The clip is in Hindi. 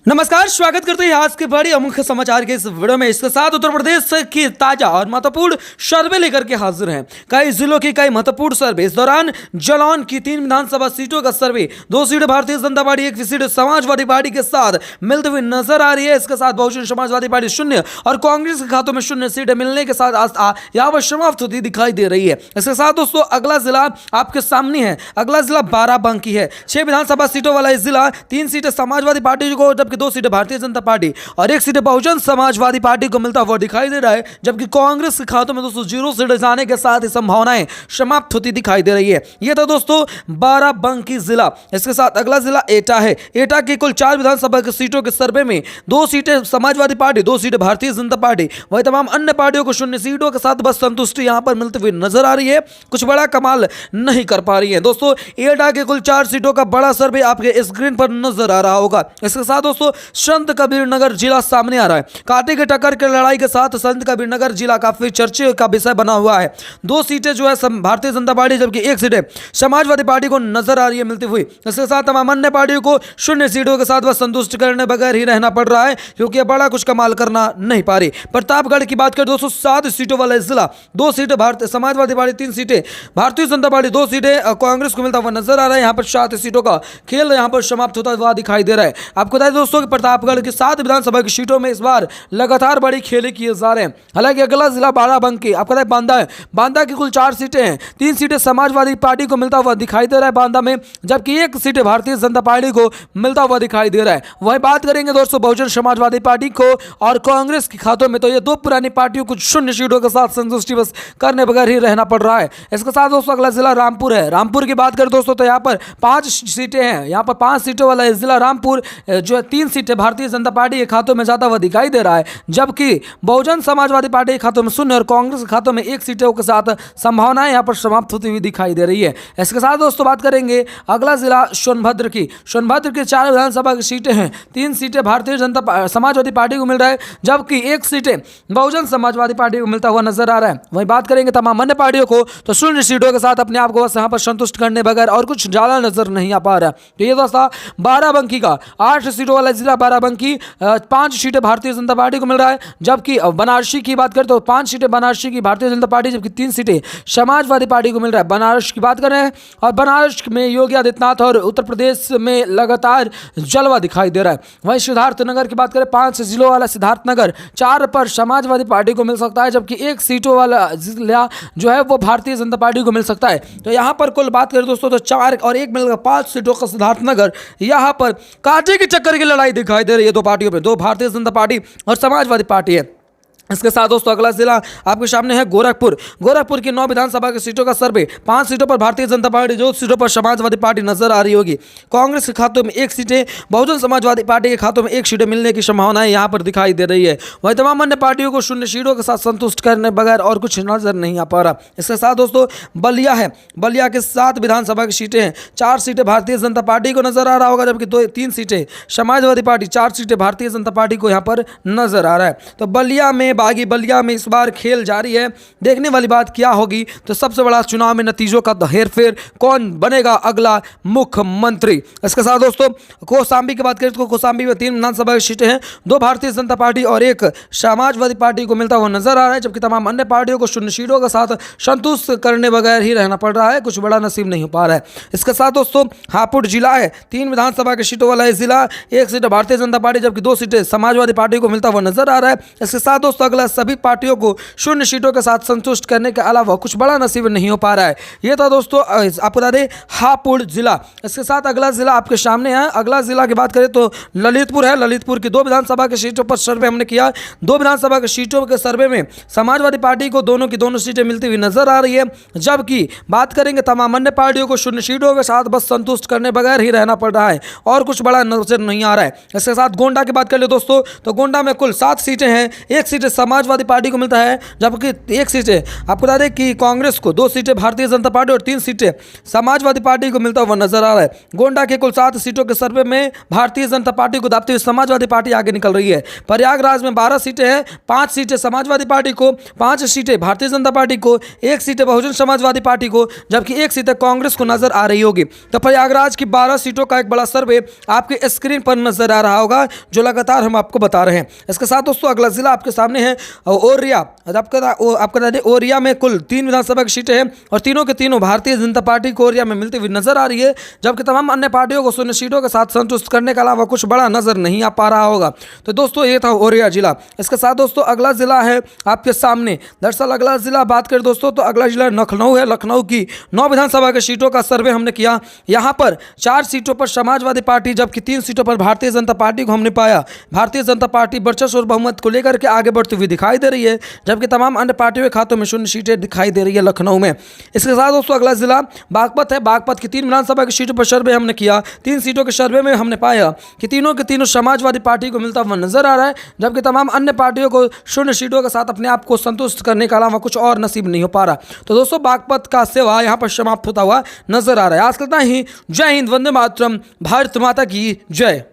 नमस्कार, स्वागत करते हैं आज के बड़ी मुख्य समाचार के इस वीडियो में। इसके साथ उत्तर प्रदेश की ताजा और महत्वपूर्ण सर्वे लेकर के हाजिर हैं। कई जिलों की कई महत्वपूर्ण सर्वे। इस दौरान जालौन की 3 विधानसभा सीटों का सर्वे, 2 सीटें Bharatiya Janata party, 1 seat Samajwadi party के साथ मिलते हुए नजर आ रही है। इसके साथ बहुजन समाजवादी पार्टी 0 और कांग्रेस के खातों में 0 सीटें मिलने के साथ यहाँ पर समाप्त होती दिखाई दे रही है। इसके साथ दोस्तों अगला जिला आपके सामने है। अगला जिला बाराबंकी है। 6 विधानसभा सीटों वाला इस जिला, 3 सीटें समाजवादी पार्टी को, जबकि 2 सीटें भारतीय जनता पार्टी और 1 सीट बहुजन समाजवादी पार्टी को मिलता हुआ दिखाई दे रहा है। जबकि कांग्रेस के खातों में दोस्तों 0 सीट जाने के साथ ही संभावनाएं समाप्त होती दिखाई दे रही है। यह था दोस्तों बाराबंकी जिला। इसके साथ अगला जिला एटा है। एटा की कुल 4 विधानसभा की सीटों के सर्वे में 2 सीटें समाजवादी पार्टी, 2 सीटें भारतीय जनता पार्टी, वही तमाम अन्य पार्टियों को 0 सीटों के साथ बस संतुष्टि यहां पर मिलती हुई नजर आ रही है। कुछ बड़ा कमाल नहीं कर पा रही है। दोस्तों एटा के कुल 4 सीटों का बड़ा सर्वे आपके स्क्रीन पर नजर आ रहा होगा। इसके साथ दोस्तों संत कबीर नगर जिला सामने आ रहा है। कांटे के टक्कर की लड़ाई के साथ संत कबीर नगर जिला काफी चर्चे का विषय बना हुआ है। 2 सीटें जो है भारतीय जनता पार्टी, जबकि 1 सीटें समाजवादी पार्टी को नजर आ रही है मिलती हुई। इसके साथ तमाम अन्य पार्टियों को 0 सीटों के साथ बस संतुष्ट करने बगैर ही रहना पड़ रहा है, क्योंकि बड़ा कुछ कमाल करना नहीं पा रही। प्रतापगढ़ की बात करें दोस्तों, 7 सीटों वाला जिला, 2 सीटें भारतीय समाजवादी पार्टी, 3 सीटें भारतीय जनता पार्टी, 2 सीटें कांग्रेस को मिलता हुआ नजर आ रहा है। यहाँ पर 7 सीटों का खेल यहाँ पर समाप्त होता हुआ दिखाई दे रहा है। आपको बता दें दोस्तों कि प्रतापगढ़ की 7 विधानसभा की सीटों में इस बार लगातार बड़ी खेले किए जा रहे हैं। हालांकि अगला जिला बाराबंकी, आपको पता है बांदा है। बांदा की कुल 4 सीटें हैं। 3 सीटें समाजवादी पार्टी को मिलता हुआ दिखाई दे रहा है बांदा में, जबकि 1 सीटें भारतीय जनता पार्टी को मिलता हुआ दिखाई दे रहा है। वही बात करेंगे दोस्तों बहुजन समाजवादी पार्टी को और कांग्रेस के खातों में, तो ये 2 पुरानी पार्टियों को 0 सीटों के साथ संतुष्टि बस करने बगैर ही रहना पड़ रहा है। इसके साथ दोस्तों अगला जिला रामपुर है। रामपुर की बात करें दोस्तों तो यहाँ पर 5 सीटें हैं। यहाँ पर 5 सीटों वाला जिला रामपुर जो है 3 सीटें भारतीय जनता पार्टी के खातों में जाता हुआ दिखाई दे रहा है, जबकि बहुजन समाजवादी पार्टी के खातों में 0 और कांग्रेस के खातों में 1 सीटों के साथ संभावनाएं यहां पर समाप्त होती हुई दिखाई दे रही है। इसके साथ दोस्तों बात करेंगे अगला जिला सोनभद्र की। सोनभद्र की 4 विधानसभा की सीटें हैं। 3 सीटें भारतीय जनता समाजवादी पार्टी को मिल रहा है, जबकि 1 सीटें बहुजन समाजवादी पार्टी को मिलता हुआ नजर आ रहा है। वहीं बात करेंगे तमाम अन्य पार्टियों को, तो 0 सीटों के साथ अपने आप को बस यहां पर संतुष्ट करने बगैर और कुछ ज्यादा नजर नहीं आ पा रहा। तो ये दोस्तों बाराबंकी का 8 सीटों वाला जिला बाराबंकी, 5 सीटें भारतीय जनता पार्टी को मिल रहा है, जबकि बनारसी की बात करें तो 5 सीटें बनारसी की भारतीय जनता पार्टी, जबकि 3 सीटें समाजवादी पार्टी को मिल रहा है। बनारस की बात करें और बनारस में योगी आदित्यनाथ और उत्तर प्रदेश में लगातार जलवा दिखाई दे रहा है। वहीं सिद्धार्थनगर की बात करें, 5 जिलों वाला सिद्धार्थनगर, 4 पर समाजवादी पार्टी को मिल सकता है, जबकि 1 सीटों वाला जिला जो है वो भारतीय जनता पार्टी को मिल सकता है। तो यहाँ पर कुल बात करें दोस्तों तो 4 और 1 मिलकर 5 सीटों का सिद्धार्थनगर, यहाँ पर कांटे की टक्कर की लड़ाई दिखाई दे रही है 2 पार्टियों में, 2 भारतीय जनता पार्टी और समाजवादी पार्टी है। इसके साथ दोस्तों अगला जिला आपके सामने है गोरखपुर। गोरखपुर की 9 विधानसभा की सीटों का सर्वे, 5 सीटों पर भारतीय जनता पार्टी, 2 सीटों पर समाजवादी पार्टी नजर आ रही होगी। कांग्रेस के खातों में 1 सीटें, बहुजन समाजवादी पार्टी के खातों में 1 सीटें मिलने की संभावनाएं यहां पर दिखाई दे रही है। वहीं तमाम अन्य पार्टियों को 0 सीटों के साथ संतुष्ट करने बगैर और कुछ नजर नहीं आ पा रहा। इसके साथ दोस्तों बलिया है। बलिया के 7 विधानसभा की सीटें हैं। 4 सीटें भारतीय जनता पार्टी को नजर आ रहा होगा, जबकि 3 सीटें समाजवादी पार्टी, 4 सीटें भारतीय जनता पार्टी को यहाँ पर नजर आ रहा है। तो बलिया में, बागी बलिया में इस बार खेल जारी है। देखने वाली बात क्या होगी, तो सबसे बड़ा चुनाव में नतीजों का हेरफेर, कौन बनेगा अगला मुख्यमंत्री। इसके साथ दोस्तों कौशाम्बी की बात करें तो कौशाम्बी में 3 विधानसभा की सीटें हैं। 2 भारतीय जनता पार्टी और 1 समाजवादी पार्टी को मिलता हुआ नजर आ रहा है, जबकि तमाम अन्य पार्टियों को 0 सीटों के साथ संतुष्ट करने बगैर ही रहना पड़ रहा है। कुछ बड़ा नसीब नहीं हो पा रहा है। इसके साथ दोस्तों हापुड़ जिला है। 3 विधानसभा की सीटों वाला जिला, 1 सीट भारतीय जनता पार्टी, जबकि 2 सीटें समाजवादी पार्टी को मिलता हुआ नजर आ रहा है। इसके साथ दोस्तों अगला सभी पार्टियों को 0 सीटों के साथ संतुष्ट करने के अलावा कुछ बड़ा नसीब नहीं हो पा रहा है। यह था दोस्तों आपको बता दें हापुड़ जिला। इसके साथ अगला जिला आपके सामने है। अगला जिला की बात करें तो ललितपुर है। ललितपुर की 2 विधानसभा की सीटों पर सर्वे हमने किया। 2 विधानसभा की सीटों के सर्वे में समाजवादी पार्टी को दोनों की दोनों सीटें मिलती हुई नजर आ रही है, जबकि बात करेंगे तमाम अन्य पार्टियों को 0 सीटों के साथ बस संतुष्ट करने बगैर ही रहना पड़ रहा है और कुछ बड़ा नजर नहीं आ रहा है। इसके साथ गोंडा की बात कर ले दोस्तों, तो गोंडा में कुल 7 सीटें हैं। 1 सीट समाजवादी पार्टी को मिलता है, जबकि 1 सीटें आपको बता दें कि कांग्रेस को, 2 सीटें भारतीय जनता पार्टी और 3 सीटें समाजवादी पार्टी को मिलता हुआ नजर आ रहा है। गोंडा के कुल 7 सीटों के सर्वे में भारतीय जनता पार्टी को दापते हुए समाजवादी पार्टी आगे निकल रही है। प्रयागराज में 12 सीटें हैं, 5 सीटें समाजवादी पार्टी को, 5 सीटें भारतीय जनता पार्टी को, 1 सीटें बहुजन समाजवादी पार्टी को, जबकि 1 सीटें कांग्रेस को नजर आ रही होगी। तो प्रयागराज की 12 सीटों का एक बड़ा सर्वे आपके स्क्रीन पर नजर आ रहा होगा, जो लगातार हम आपको बता रहे हैं। इसके साथ दोस्तों अगला जिला आपके सामने है औरिया। आपको बता दें औरिया में कुल 3 विधानसभा की सीटें हैं और तीनों के तीनों भारतीय जनता पार्टी को औरिया में मिलती हुई नजर आ रही है, जबकि तमाम अन्य पार्टियों को 0 सीटों के साथ संतुष्ट करने के अलावा कुछ बड़ा नजर नहीं आ पा रहा होगा। तो दोस्तों ये था औरिया जिला। इसके साथ दोस्तों अगला जिला है आपके सामने। दरअसल अगला जिला बात करें दोस्तों तो अगला जिला लखनऊ है। लखनऊ की 9 विधानसभा की सीटों का सर्वे हमने किया। यहाँ पर 4 सीटों पर समाजवादी पार्टी, जबकि 3 सीटों पर भारतीय जनता पार्टी को हमने पाया। भारतीय जनता पार्टी वर्चस्व और बहुमत को लेकर के आगे बढ़ती हुई दिखाई दे रही है, जबकि तमाम अन्य पार्टियों के खातों में 0 सीटें दिखाई दे रही है लखनऊ में। इसके साथ दोस्तों अगला जिला बागपत है। बागपत की 3 विधानसभा की सीटों पर सर्वे हमने किया। 3 सीटों के सर्वे में हमने पाया कि तीनों के तीनों समाजवादी पार्टी को मिलता हुआ नजर आ रहा है, जबकि तमाम अन्य पार्टियों को 0 सीटों के साथ अपने आप को संतुष्ट करने के अलावा कुछ और नसीब नहीं हो पा रहा। तो दोस्तों बागपत का सेवा यहाँ पर समाप्त होता हुआ नजर आ रहा है। आज इतना ही। जय हिंद, वंदे मातरम, भारत माता की जय।